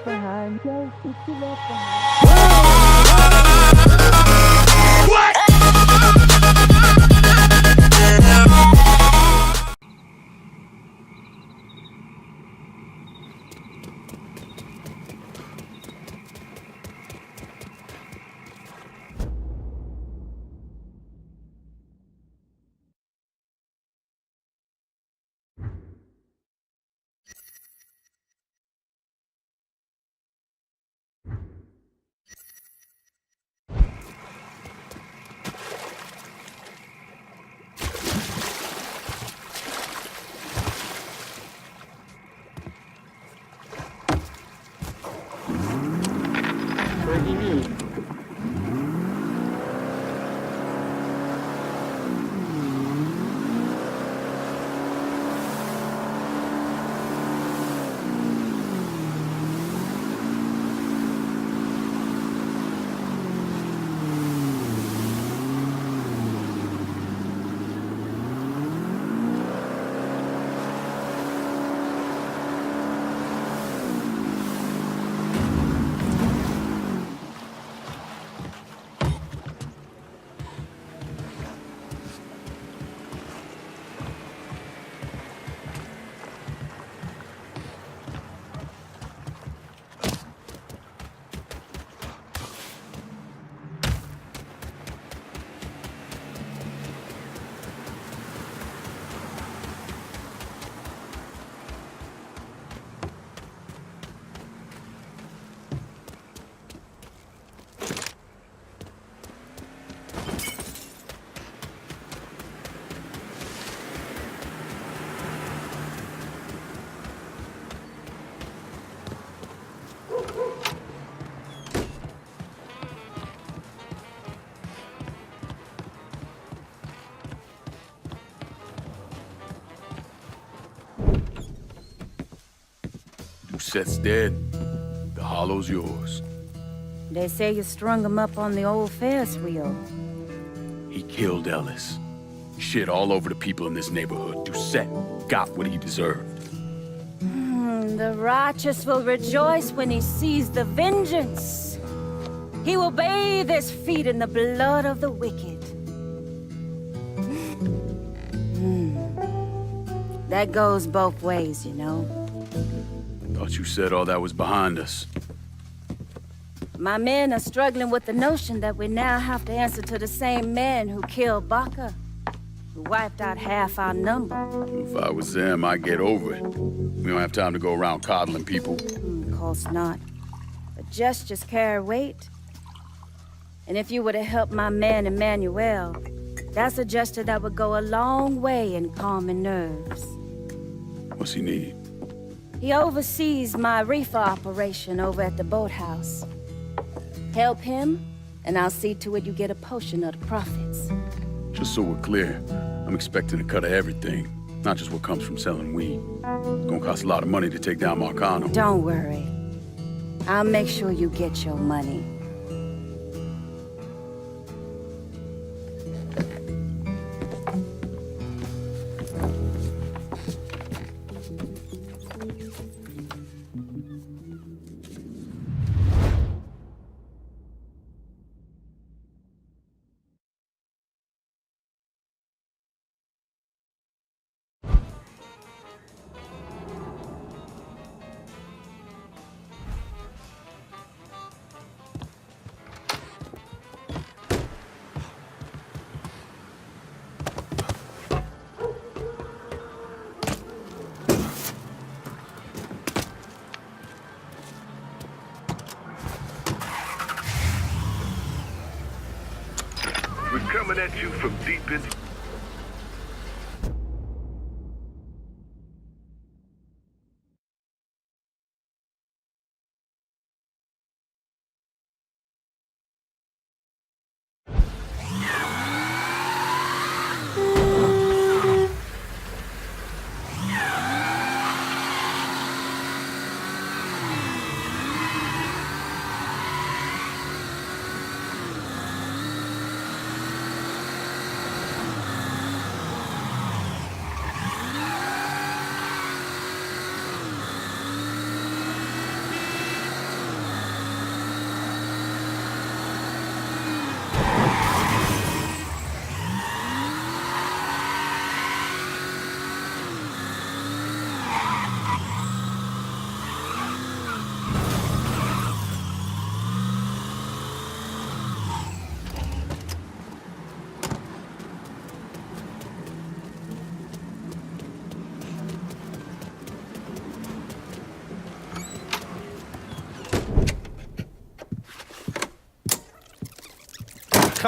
behind, yo, put you left behind. What do you need? Set's dead. The hollow's yours. They say you strung him up on the old Ferris wheel. He killed Ellis. Shit all over the people in this neighborhood. Doucette got what he deserved. The righteous will rejoice when he sees the vengeance. He will bathe his feet in the blood of the wicked. That goes both ways, you know. Thought you said all that was behind us. My men are struggling with the notion that we now have to answer to the same man who killed Baca, who wiped out half our number. If I was them, I'd get over it. We don't have time to go around coddling people. Of course not. But gestures carry weight. And if you were to help my man Emmanuel, that's a gesture that would go a long way in calming nerves. What's he need? He oversees my reefer operation over at the boathouse. Help him, and I'll see to it you get a portion of the profits. Just so we're clear, I'm expecting a cut of everything, not just what comes from selling weed. It's gonna cost a lot of money to take down Marcano. Don't worry. I'll make sure you get your money. We're coming at you from deep in...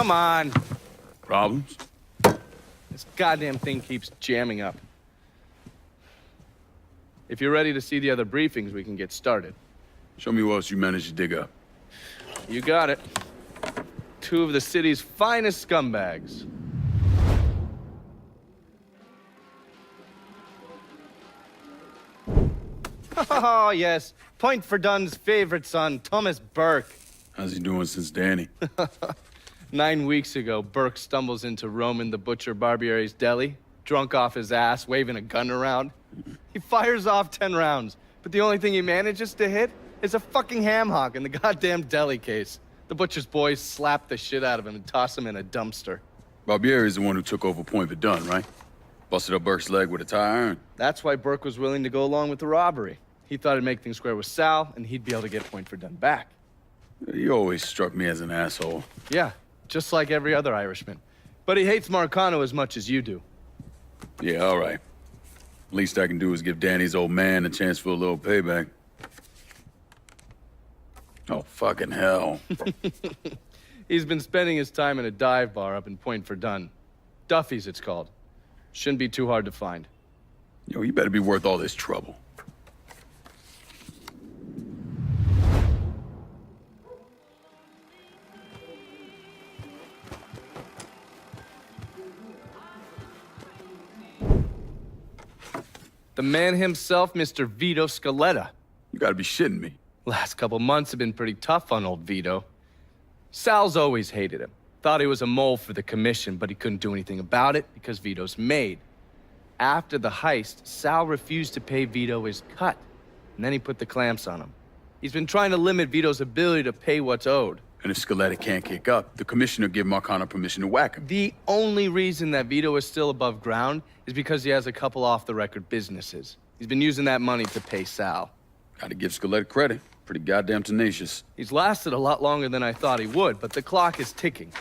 come on. Problems? This goddamn thing keeps jamming up. If you're ready to see the other briefings, we can get started. Show me what else you managed to dig up. You got it. 2 of the city's finest scumbags. Oh, yes. Point for Dunn's favorite son, Thomas Burke. How's he doing since Danny? 9 weeks ago, Burke stumbles into Roman the Butcher Barbiere's deli, drunk off his ass, waving a gun around. He fires off 10 rounds, but the only thing he manages to hit is a fucking ham hock in the goddamn deli case. The butcher's boys slap the shit out of him and toss him in a dumpster. Barbieri is the one who took over Point Verdun, right? Busted up Burke's leg with a tire iron. That's why Burke was willing to go along with the robbery. He thought it'd make things square with Sal, and he'd be able to get Point Verdun back. You always struck me as an asshole. Yeah, just like every other Irishman. But he hates Marcano as much as you do. Yeah, all right. Least I can do is give Danny's old man a chance for a little payback. Oh, fucking hell. He's been spending his time in a dive bar up in Point Verdun. Duffy's, it's called. Shouldn't be too hard to find. Yo, you better be worth all this trouble. The man himself, Mr. Vito Scaletta. You gotta be shitting me. Last couple months have been pretty tough on old Vito. Sal's always hated him. Thought he was a mole for the commission, but he couldn't do anything about it because Vito's made. After the heist, Sal refused to pay Vito his cut, and then he put the clamps on him. He's been trying to limit Vito's ability to pay what's owed. And if Scaletta can't kick up, the commissioner give Marcano permission to whack him. The only reason that Vito is still above ground is because he has a couple off-the-record businesses. He's been using that money to pay Sal. Gotta give Scaletta credit. Pretty goddamn tenacious. He's lasted a lot longer than I thought he would, but the clock is ticking.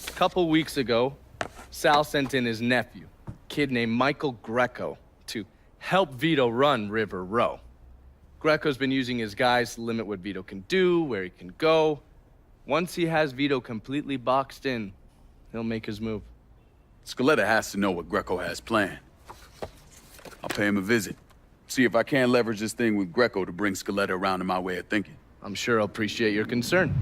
A couple weeks ago, Sal sent in his nephew, a kid named Michael Greco, to help Vito run River Row. Greco's been using his guys to limit what Vito can do, where he can go. Once he has Vito completely boxed in, he'll make his move. Scaletta has to know what Greco has planned. I'll pay him a visit. See if I can't leverage this thing with Greco to bring Scaletta around to my way of thinking. I'm sure he'll appreciate your concern.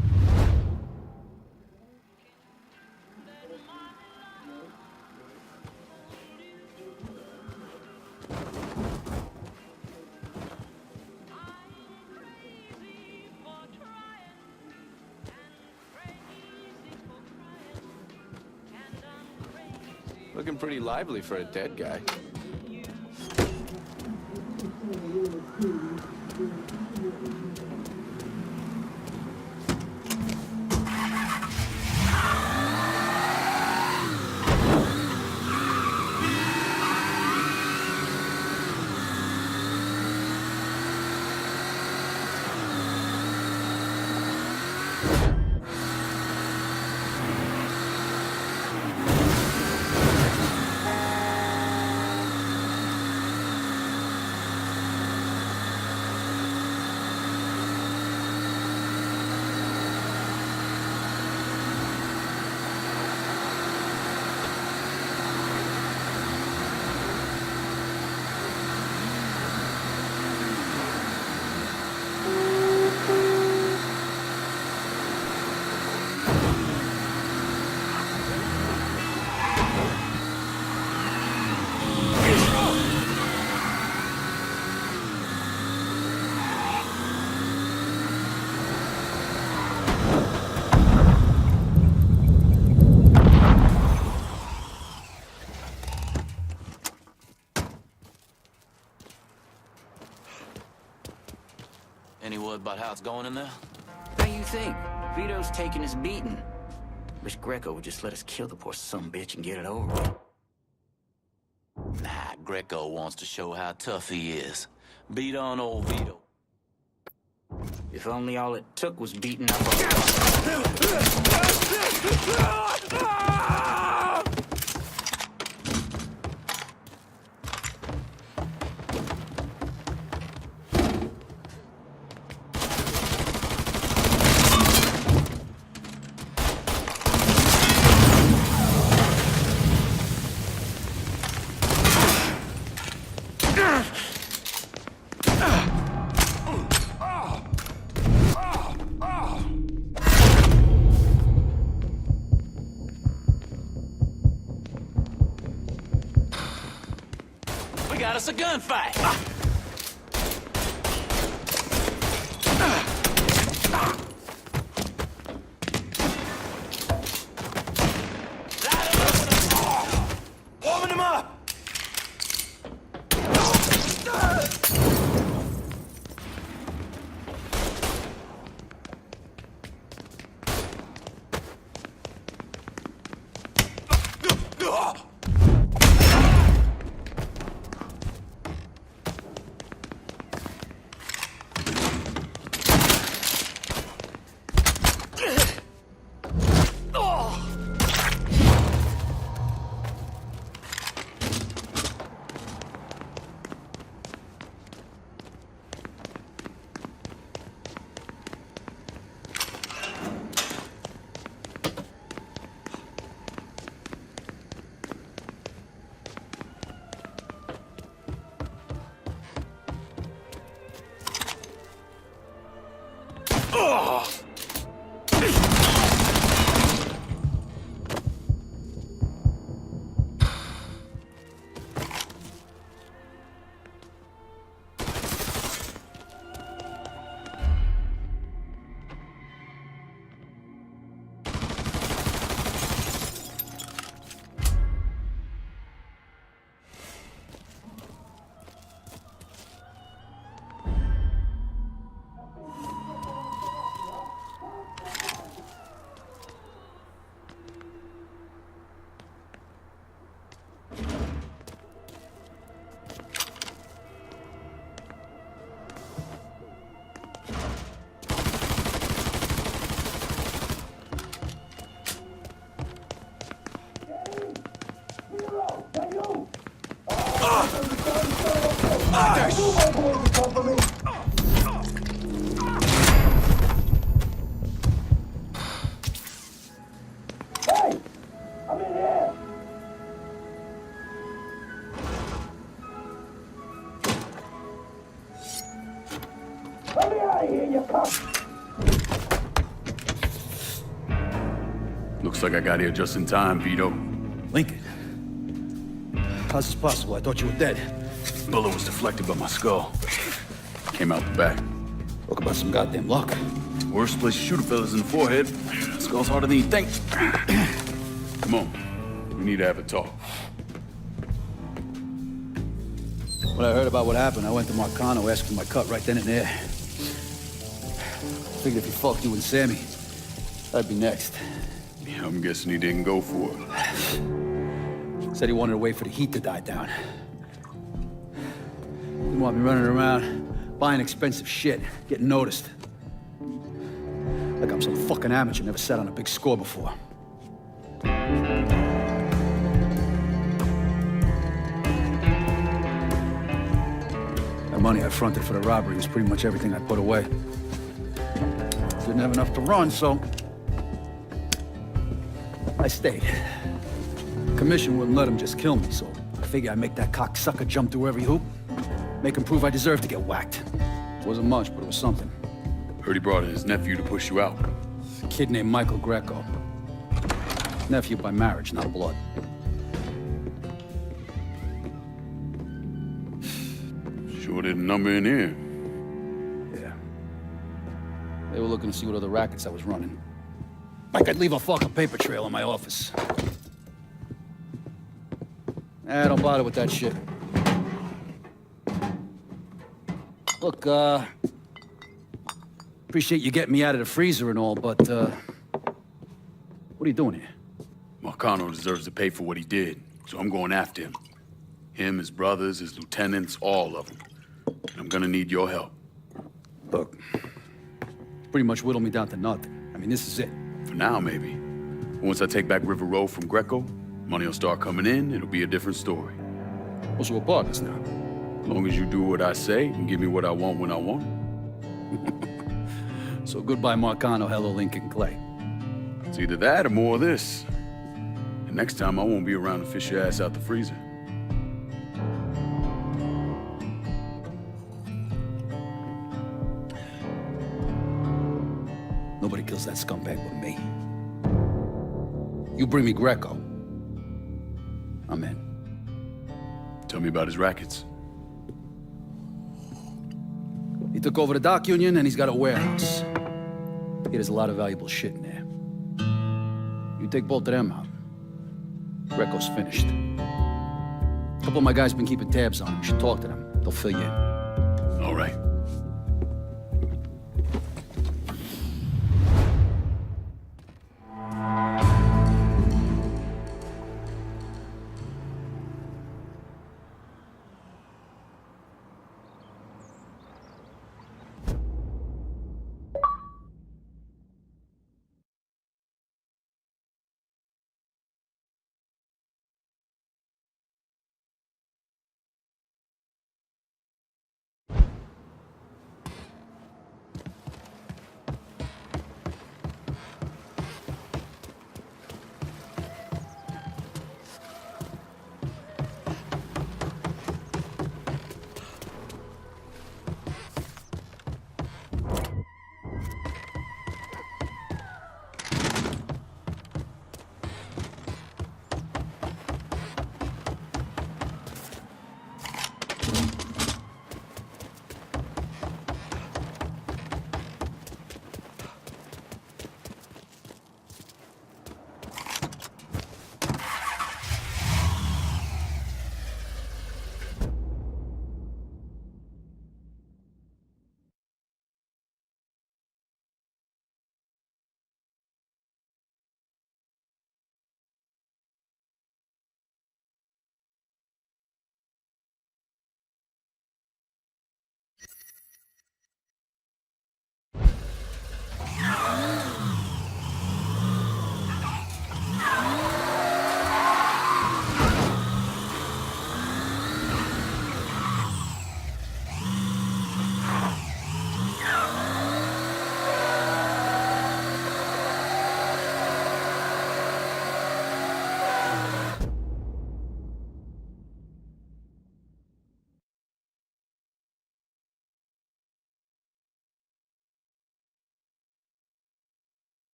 Looking pretty lively for a dead guy. Any word about how it's going in there? How you think? Vito's taking his beating. Wish Greco would just let us kill the poor sumbitch and get it over with. Nah, Greco wants to show how tough he is. Beat on old Vito. If only all it took was beating up got us a gunfight. Warming him up! Looks like I got here just in time, Vito. Lincoln. How's this possible? I thought you were dead. Bullet was deflected by my skull. Came out the back. Talk about some goddamn luck. Worst place to shoot a fella's in the forehead. Skull's harder than you think. Come on. We need to have a talk. When I heard about what happened, I went to Marcano, asked for my cut right then and there. Figured if he fucked you and Sammy, I'd be next. Yeah, I'm guessing he didn't go for it. Said he wanted to wait for the heat to die down. Didn't want me running around, buying expensive shit, getting noticed. Like I'm some fucking amateur, never sat on a big score before. The money I fronted for the robbery was pretty much everything I put away. Didn't have enough to run, so I stayed. Commission wouldn't let him just kill me, so I figured I'd make that cocksucker jump through every hoop. Make him prove I deserve to get whacked. It wasn't much, but it was something. Heard he brought in his nephew to push you out. A kid named Michael Greco. Nephew by marriage, not blood. Sure didn't number in here. Yeah. They were looking to see what other rackets I was running. Like I'd leave a fucking paper trail in my office. Don't bother with that shit. Look, appreciate you getting me out of the freezer and all, but, what are you doing here? Marcano deserves to pay for what he did, so I'm going after him. Him, his brothers, his lieutenants, all of them. And I'm gonna need your help. Look, pretty much whittled me down to nothing. I mean, this is it. For now, maybe. Once I take back River Road from Greco, money will start coming in, it'll be a different story. Well, so we're partners now. As long as you do what I say and give me what I want when I want it. So goodbye, Marcano, hello, Lincoln Clay. It's either that or more of this. And next time, I won't be around to fish your ass out the freezer. Nobody kills that scumbag but me. You bring me Greco, I'm in. Tell me about his rackets. took over the dock union, and he's got a warehouse. There's a lot of valuable shit in there. You take both of them out, Greco's finished. A couple of my guys been keeping tabs on him. You should talk to them. They'll fill you in. All right.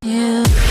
Yeah.